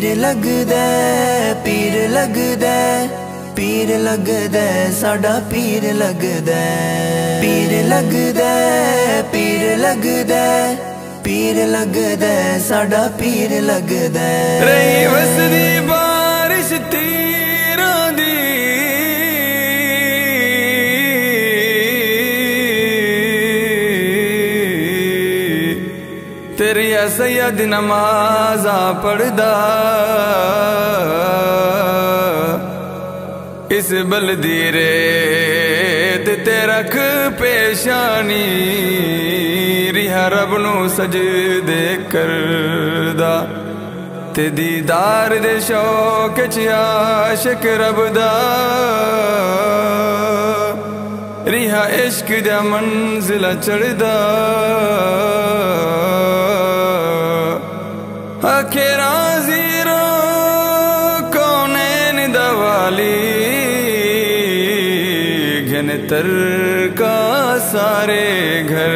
پیر لگدا پیر لگدا پیر لگدا ساڈا پیر لگدا پیر لگدا پیر لگدا پیر لگدا ساڈا پیر لگدا رہی وسدی بارش تیراں دی تیری سید نمازاں پڑھدا اس بلدی ریت تے رکھ پیشانی رہا رب نو سجدے کردا تے دیدار دے شوق چ عاشق رب دا رہا عشق دا منزل چڑھدا آخراں زیرو کونین دا والی گھن ترکا سارے گھر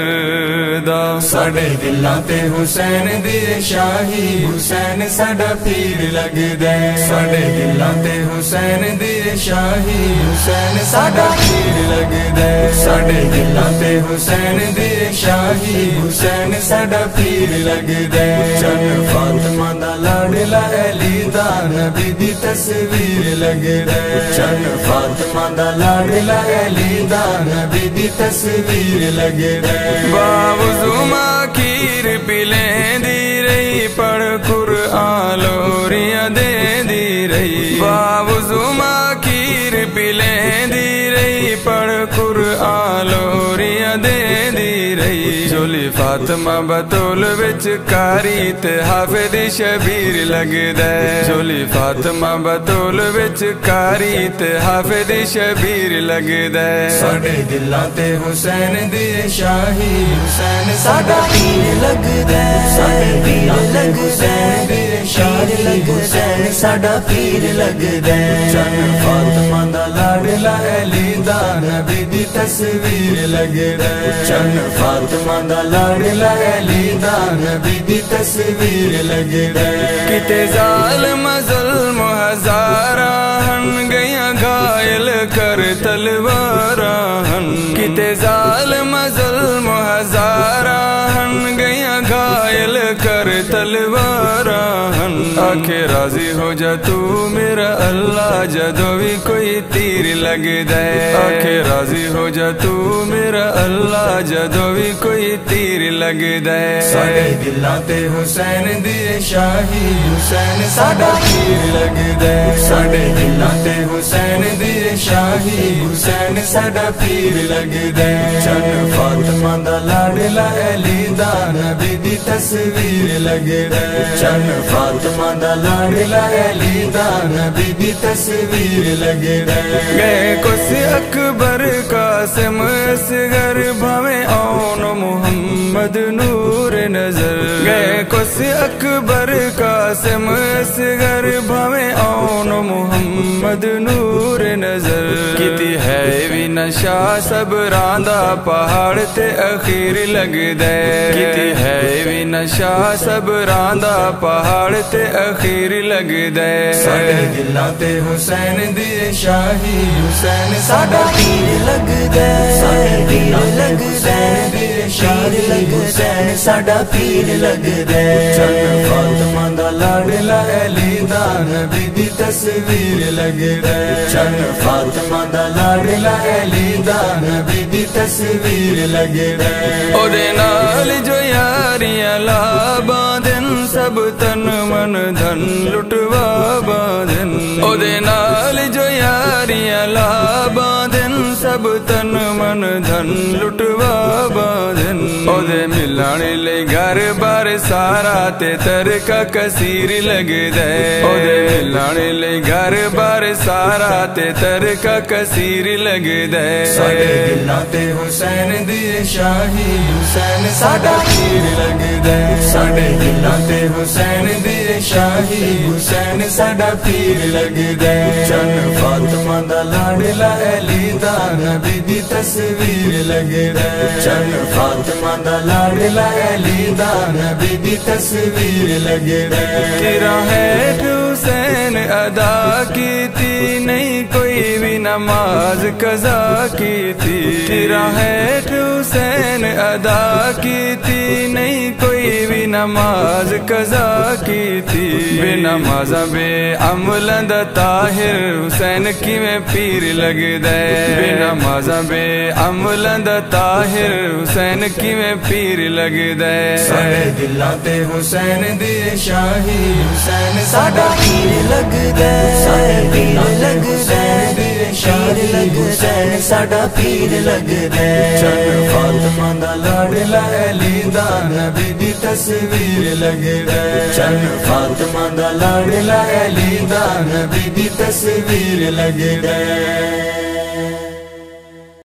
دا ساڈے دلاں تے حسین دی شاہی حسین ساڈا پیر لگدا ساڈے دلاں تے حسین دی شاہی حسین ساڈا پیر لگدا ساڈے دلاں تے حسین دی شاہی حسین ساڈا پیر لگدا چن فاطمہ دا لاڈلا علی دا نبی دی تصویر لگدا چن فاطمہ دا لاڈلا علی دا نبی دی تصویر لگدا باوضو ماکیر پلیں دی رہی پڑھ قرآن لوریاں دے دی رہی باوضو ماکیر پلیں دی رہی پڑھ قرآن لوریاں دے دی رہی جولی فاطمہ بطول وچ کاری تے حافظ شبیر لگدا جولی فاطمہ بطول وچ کاری تے حافظ شبیر لگدا ساڈے دلاں تے حسین دی شاہی حسین ساڈا پیر لگدا ساڈے پیر دلاں تے لگدا حسین دی شاہی حسین ساڈا پیر لگدا چن فاطمہ دا لاڈلا علی دا نبی دی تصویر لگدا چن فاطمہ دا لاڈلا علی دا نبی دی تصویر لگدا کتے ظالم ظلم ہزاراں ہن گیاں گھائل کر تلواراں ہن کتے ظالم ظلم ہزاراں ہن گیاں گھائل کر تلواراں ہن آکھے راضی ہو جا تو میرا اللہ جدوں بھی کوئی تیر لگدا آکھے راضی ہو جا تو میرا اللہ جدوں بھی کوئی تیر لگدا ساڈے دلاں تے حسین دی شاہی حسین ساڈا پیر لگدا ساڈے دلاں تے حسین دی شاہی حسین ساڈا پیر لگدا چن فاطمہ دا لاڈلا علی دا نبی دی تصویر لگدا چن فاطمہ دا لاڈلا علی دا نبی دی تصویر لگدا گئے کس اکبر قاسم اصغر بھاویں آن محمد نور نظر گئے کس اکبر قاسم اصغر بھاویں آن محمد نور نظر کیتی ہے وی نشا صبراں دا پہاڑ تے اخیر لگدا کیتی ہے وی نشا صبراں دا پہاڑ تے اخیر لگدا ساڈے دلاں تے حسین دی شاہی حسین ساڈا پیر لگدا ساڈے دلاں تے لگدا حسین دی شاہی حسین ساڈا پیر لگدا چن فاطمہ دا لاڈلا علی دا نبی دی تصویر لگدا چن فاطمہ دا لاڈلا علی دا نبی دی تصویر لگدا او دے نال جو یاریاں لا باندھن سب تن من دھن لٹوا باندھن او دے نال جو یاریاں لا باندھن سب تن من دھن لٹوا باندھن او دے ملان لئی گھر بار سارا تے ترکا کثیر لگدا او دے ملان لئی گھر بار سارا تے ترکا کثیر لگدا ساڈے دلاں تے حسین دی شاہی حسین ساڈا پیر لگدا ساڈے دلاں تے حسین دی شاہی حسین ساڈا پیر لگدا چن فاطمہ دا لاڈلا علی دا نبی دی تصویر لگدا چن فاطمہ دا لاڈلا علی دا نبی دی تصویر لگدا تیرا ہے ادا کی تھی نہیں کوئی بھی نماز قضا کی تھی تیرا ہے حسین ادا کی تھی نہیں کوئی بھی نماز قضا کی تھی بے نمازاں بے عملاں دا طاہر حسین کیویں پیر لگدا ہے بے نمازاں بے عملاں دا طاہر حسین کیویں پیر لگدا ہے ساڈے دلاں تے حسین دی شاہی حسین ساڈا پیر لگدا ہے پیر لگدا ہے پیر لگدا ہے ساڈا پیر لگدا ہے چن فاطمہ دا لاڈلا علی دا نبی دی تصویر لگدا ہے چن فاطمہ دا لاڈلا علی دا نبی دی تصویر لگدا ہے